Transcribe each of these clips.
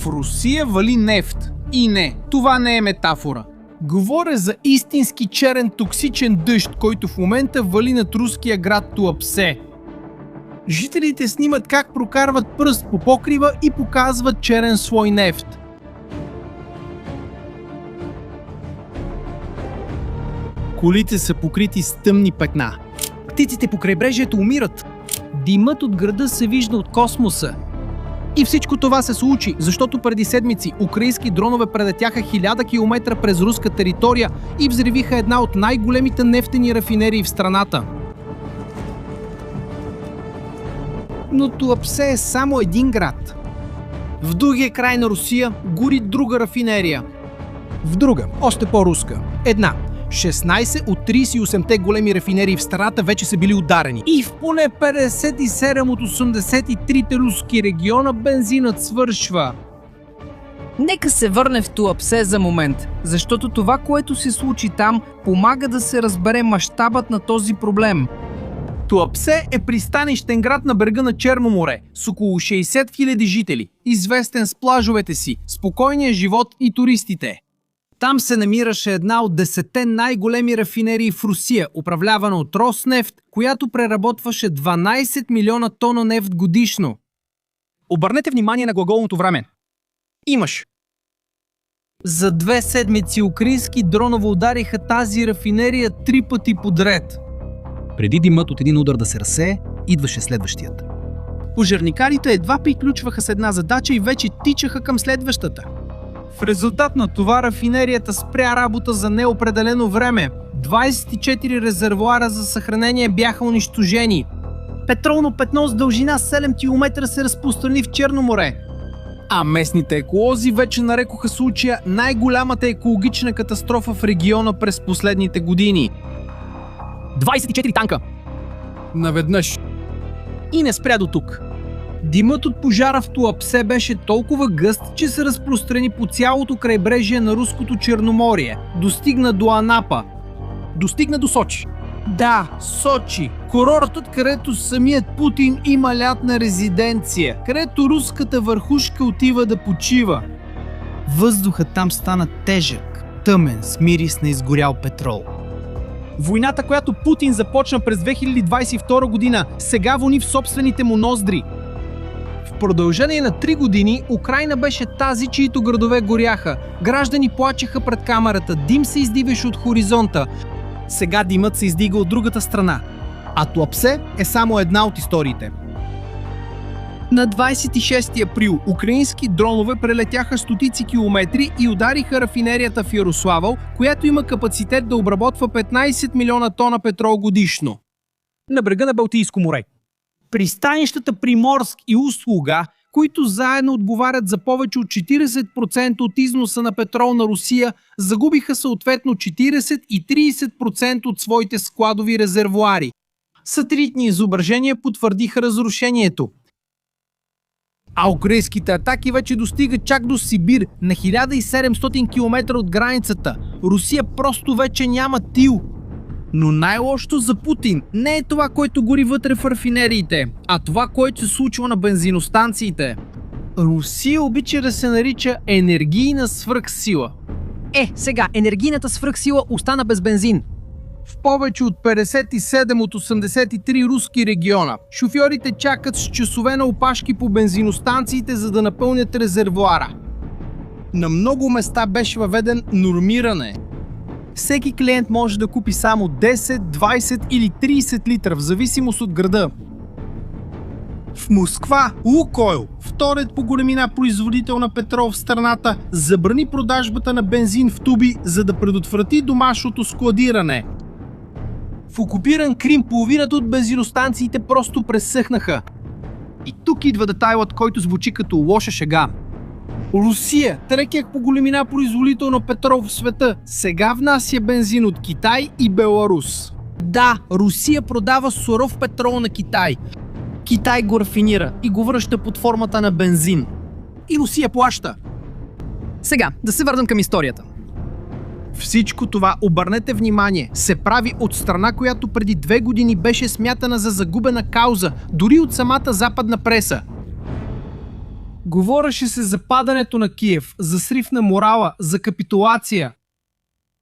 В Русия вали нефт. И не, това не е метафора. Говоря за истински черен токсичен дъжд, който в момента вали над руския град Туапсе. Жителите снимат как прокарват пръст по покрива и показват черен слой нефт. Колите са покрити с тъмни петна. Птиците по крайбрежието умират. Димът от града се вижда от космоса. И всичко това се случи, защото преди седмици украински дронове прелетяха 1000 км през руска територия и взривиха една от най-големите нефтени рафинерии в страната. Но Туапсе е само един град. В другия край на Русия гори друга рафинерия. В друга, още по-руска. Една. 16 от 38-те големи рафинерии в страната вече са били ударени. И в поне 57 от 83-те руски региона бензинът свършва. Нека се върне в Туапсе за момент, защото това, което се случи там, помага да се разбере мащабът на този проблем. Туапсе е пристанищен град на брега на Черно море с около 60 000 жители, известен с плажовете си, спокойния живот и туристите. Там се намираше една от 10-те най-големи рафинерии в Русия, управлявана от Роснефт, която преработваше 12 милиона тона нефт годишно. Обърнете внимание на глаголното време. Имаш. За 2 седмици украински дронове удариха тази рафинерия 3 пъти подред. Преди димът от един удар да се разсее, идваше следващият. Пожарникарите едва приключваха с една задача и вече тичаха към следващата. В резултат на това рафинерията спря работа за неопределено време. 24 резервоара за съхранение бяха унищожени. Петролно петно с дължина 7 км се разпространи в Черно море. А местните еколози вече нарекоха случая най-голямата екологична катастрофа в региона през последните години. 24 танка! Наведнъж. И не спря до тук. Димът от пожара в Туапсе беше толкова гъст, че се разпространи по цялото крайбрежие на руското Черноморие. Достигна до Анапа. Достигна до Сочи. Да, Сочи. Курортът, където самият Путин има лятна резиденция, където руската върхушка отива да почива. Въздухът там стана тежък, тъмен, с мирис на изгорял петрол. Войната, която Путин започна през 2022 година, сега вони в собствените му ноздри. В продължение на 3 години Украйна беше тази, чието градове горяха. Граждани плачеха пред камерата, дим се издигаше от хоризонта. Сега димът се издига от другата страна. А Туапсе е само една от историите. На 26 април украински дронове прелетяха стотици километри и удариха рафинерията в Ярославъл, която има капацитет да обработва 15 милиона тона петрол годишно. На брега на Балтийско море. Пристанищата Приморск и Услуга, които заедно отговарят за повече от 40% от износа на петрол на Русия, загубиха съответно 40 и 30% от своите складови резервоари. Сателитни изображения потвърдиха разрушението. А украинските атаки вече достигат чак до Сибир, на 1700 км от границата. Русия просто вече няма тил. Но най-лошото за Путин не е това, което гори вътре в рафинериите, а това, което се случва на бензиностанциите. Русия обича да се нарича енергийна свръхсила. Сега енергийната свръхсила остана без бензин. В повече от 57 от 83 руски региона шофьорите чакат с часове на опашки по бензиностанциите, за да напълнят резервоара. На много места беше въведен нормиране. Всеки клиент може да купи само 10, 20 или 30 литра, в зависимост от града. В Москва Лукойл, вторият по големина производител на петрол в страната, забрани продажбата на бензин в туби, за да предотврати домашното складиране. В окупиран Крим половината от бензиностанциите просто пресъхнаха. И тук идва детайлът, който звучи като лоша шега. Русия, третият по големина производител на петрол в света, сега внася бензин от Китай и Беларус. Да, Русия продава суров петрол на Китай. Китай го рафинира и го връща под формата на бензин. И Русия плаща. Сега, да се върнем към историята. Всичко това, обърнете внимание, се прави от страна, която преди 2 години беше смятана за загубена кауза, дори от самата западна преса. Говореше се за падането на Киев, за срив на морала, за капитулация.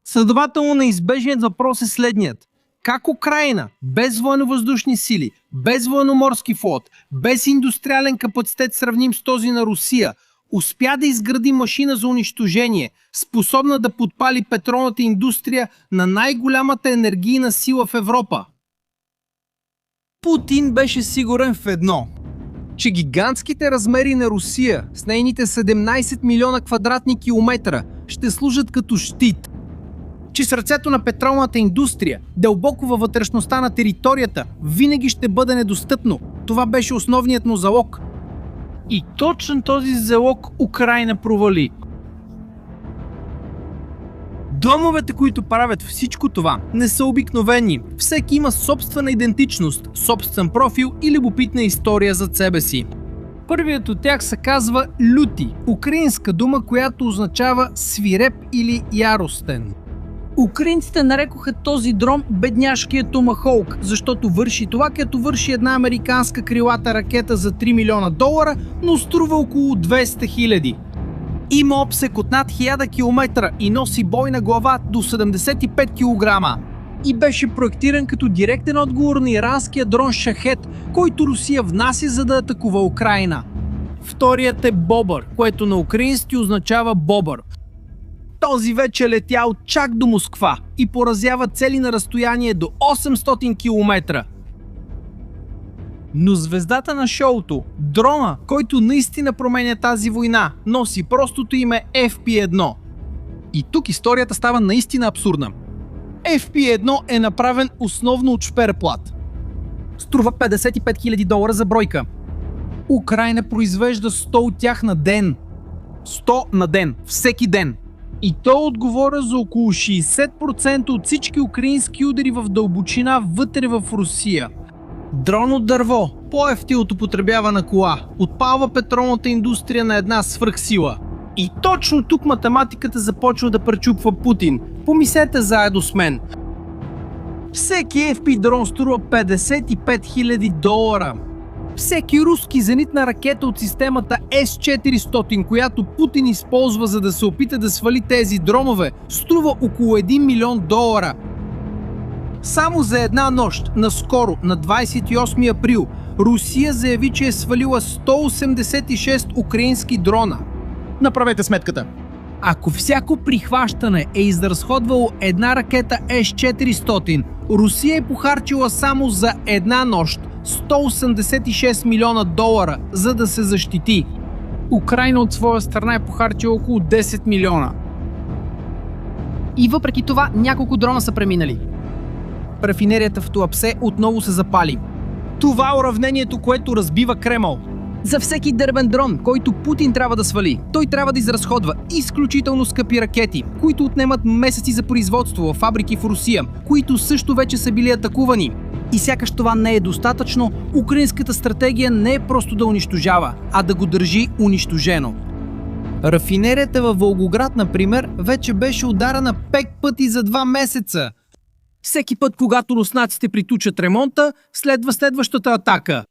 Следователно неизбежният въпрос е следният. Как Украйна, без военновъздушни сили, без военноморски флот, без индустриален капацитет сравним с този на Русия, успя да изгради машина за унищожение, способна да подпали петролната индустрия на най-голямата енергийна сила в Европа? Путин беше сигурен в едно, че гигантските размери на Русия с нейните 17 милиона квадратни километра ще служат като щит, че сърцето на петролната индустрия, дълбоко във вътрешността на територията, винаги ще бъде недостъпно. Това беше основният му залог. И точно този залог Украйна провали. Домовете, които правят всичко това, не са обикновени. Всеки има собствена идентичност, собствен профил и любопитна история зад себе си. Първият от тях се казва Люти, украинска дума, която означава свиреп или яростен. Украинците нарекоха този дрон бедняшкия Томахолк, защото върши това, като върши една американска крилата ракета за $3 милиона, но струва около 200 хиляди. Има обсек от над 1000 км и носи бойна глава до 75 кг. И беше проектиран като директен отговор на иранския дрон Шахет, който Русия внася, за да атакува Украйна. Вторият е Бобър, което на украински означава бобър. Този вече е летял чак до Москва и поразява цели на разстояние до 800 км. Но звездата на шоуто, дрона, който наистина променя тази война, носи простото име FP-1. И тук историята става наистина абсурдна. FP-1 е направен основно от шперплат. Струва $55 000 за бройка. Украйна произвежда 100 от тях на ден. 100 на ден, всеки ден. И то отговоря за около 60% от всички украински удари в дълбочина вътре в Русия. Дрон от дърво, по-евтин от употребявана кола, отпалва петролната индустрия на една свръхсила. И точно тук математиката започва да пречупва Путин. Помислете заедно с мен. Всеки FP дрон струва $55 000. Всеки руски зенитна ракета от системата С-400, която Путин използва, за да се опита да свали тези дронове, струва около $1 милион. Само за една нощ, наскоро, на 28 април, Русия заяви, че е свалила 186 украински дрона. Направете сметката. Ако всяко прихващане е изразходвало една ракета С-400, Русия е похарчила само за една нощ $186 милиона, за да се защити. Украйна от своя страна е похарчила около 10 милиона. И въпреки това няколко дрона са преминали. Рафинерията в Туапсе отново се запали. Това е уравнението, което разбива Кремъл. За всеки дърбен дрон, който Путин трябва да свали, той трябва да изразходва изключително скъпи ракети, които отнемат месеци за производство в фабрики в Русия, които също вече са били атакувани. И сякаш това не е достатъчно, украинската стратегия не е просто да унищожава, а да го държи унищожено. Рафинерията във Волгоград, например, вече беше ударена 5 пъти за 2 месеца. Всеки път, когато руснаците притучат ремонта, следва следващата атака.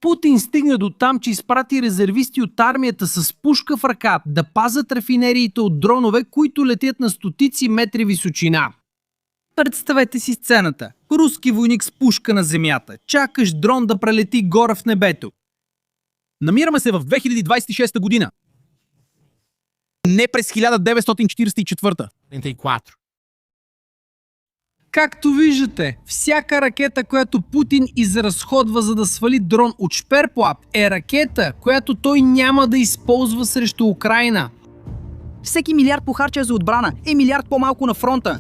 Путин стигна до там, че изпрати резервисти от армията с пушка в ръка да пазят рафинериите от дронове, които летят на стотици метри височина. Представете си сцената. Руски войник с пушка на земята. Чакаш дрон да прелети горе в небето. Намираме се в 2026 година. Не през 1944. Както виждате, всяка ракета, която Путин изразходва, за да свали дрон от шперплат, е ракета, която той няма да използва срещу Украйна. Всеки милиард похарчен за отбрана е милиард по-малко на фронта.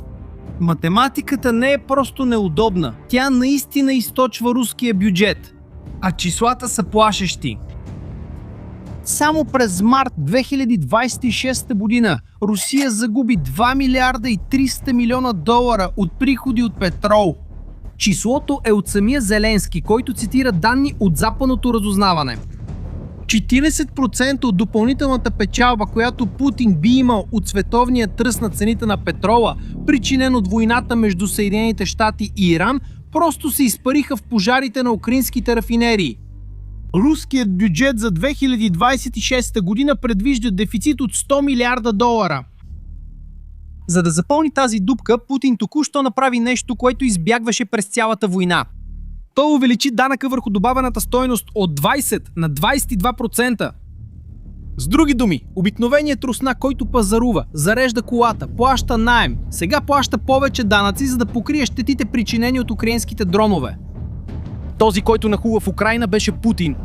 Математиката не е просто неудобна. Тя наистина източва руския бюджет. А числата са плашещи. Само през март 2026 година Русия загуби $2 милиарда и 300 милиона от приходи от петрол. Числото е от самия Зеленски, който цитира данни от западното разузнаване. 40% от допълнителната печалба, която Путин би имал от световния тръст на цените на петрола, причинен от войната между Съединените щати и Иран, просто се изпариха в пожарите на украинските рафинерии. Руският бюджет за 2026 година предвижда дефицит от $100 милиарда. За да запълни тази дупка, Путин току-що направи нещо, което избягваше през цялата война. Той увеличи данъка върху добавената стойност от 20 на 22%. С други думи, обикновеният руснак, който пазарува, зарежда колата, плаща наем, сега плаща повече данъци, за да покрие щетите, причинени от украинските дронове. Този, който нахува в Украйна, беше Путин.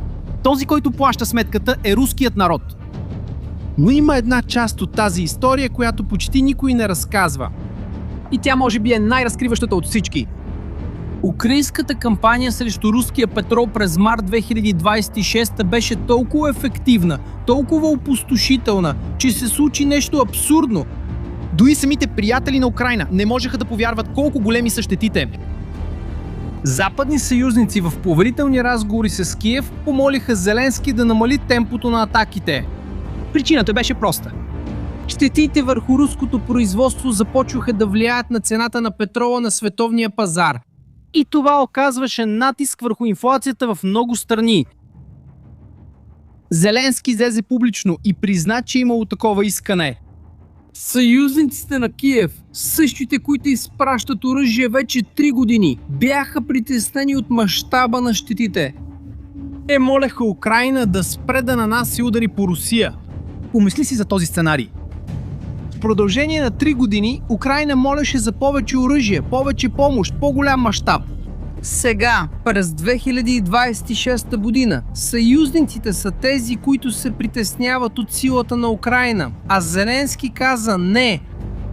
Този, който плаща сметката, е руският народ. Но има една част от тази история, която почти никой не разказва. И тя може би е най-разкриващата от всички. Украинската кампания срещу руския петрол през март 2026 беше толкова ефективна, толкова опустошителна, че се случи нещо абсурдно. Дори самите приятели на Украйна не можеха да повярват колко големи са щетите. Западни съюзници в поверителни разговори с Киев помолиха Зеленски да намали темпото на атаките. Причината беше проста. Щетите върху руското производство започваха да влияят на цената на петрола на световния пазар. И това оказваше натиск върху инфлацията в много страни. Зеленски излезе публично и призна, че имало такова искане. Съюзниците на Киев, същите, които изпращат оръжие вече 3 години, бяха притеснени от мащаба на щетите. Те молеха Украйна да спре да нанася удари по Русия. Помисли си за този сценарий. В продължение на 3 години Украйна молеше за повече оръжие, повече помощ, по-голям мащаб. Сега, през 2026 година, съюзниците са тези, които се притесняват от силата на Украйна, а Зеленски каза не.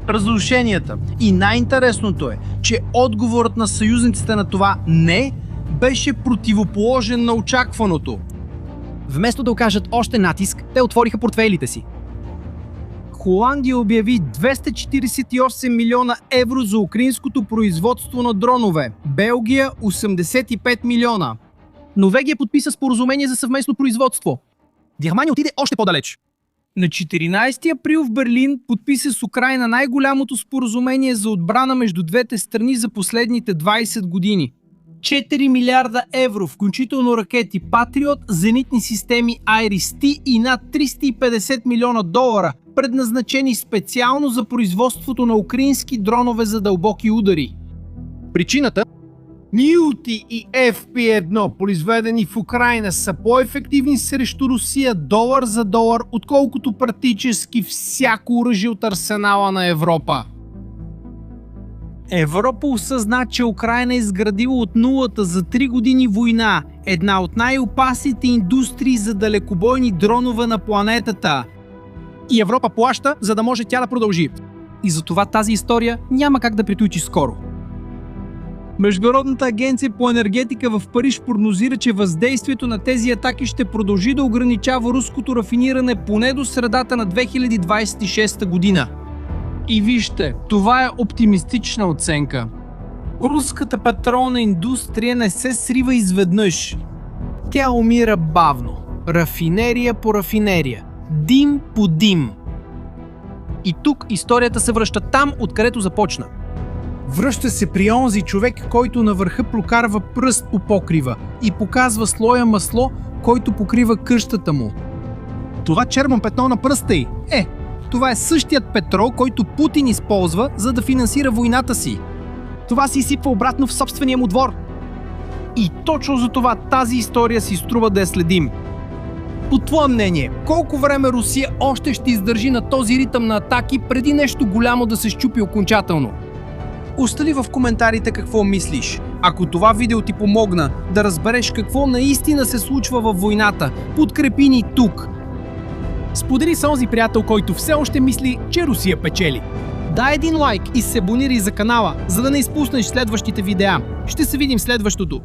Разрушенията. И най-интересното е, че отговорът на съюзниците на това не беше противоположен на очакваното. Вместо да окажат още натиск, те отвориха портфейлите си. Холандия обяви 248 милиона евро за украинското производство на дронове. Белгия – 85 милиона. Норвегия подписа споразумение за съвместно производство. Германия отиде още по-далеч. На 14 април в Берлин подписа с Украйна най-голямото споразумение за отбрана между двете страни за последните 20 години. 4 милиарда евро, включително ракети Патриот, зенитни системи Iris-T и над 350 милиона долара, предназначени специално за производството на украински дронове за дълбоки удари. Причината? Нюти и FP-1, произведени в Украйна, са по-ефективни срещу Русия долар за долар, отколкото практически всяко оръжие от арсенала на Европа. Европа осъзна, че Украйна е изградила от нулата за 3 години война една от най-опасните индустрии за далекобойни дронове на планетата. И Европа плаща, за да може тя да продължи. И затова тази история няма как да приключи скоро. Международната агенция по енергетика в Париж прогнозира, че въздействието на тези атаки ще продължи да ограничава руското рафиниране поне до средата на 2026 година. И вижте, това е оптимистична оценка. Руската петролна индустрия не се срива изведнъж. Тя умира бавно. Рафинерия по рафинерия. Дим по дим. И тук историята се връща там, откъдето започна. Връща се при онзи човек, който на върха прокарва пръст по покрива и показва слоя масло, който покрива къщата му. Това червено петно на пръста й това е същият петрол, който Путин използва, за да финансира войната си. Това се изсипва обратно в собствения му двор. И точно за това тази история си струва да я следим. По твое мнение, колко време Русия още ще издържи на този ритъм на атаки, преди нещо голямо да се счупи окончателно? Остави в коментарите какво мислиш. Ако това видео ти помогна да разбереш какво наистина се случва във войната, подкрепи ни тук. Сподели с онзи приятел, който все още мисли, че Русия печели. Дай един лайк и се абонирай за канала, за да не изпуснеш следващите видеа. Ще се видим в следващото.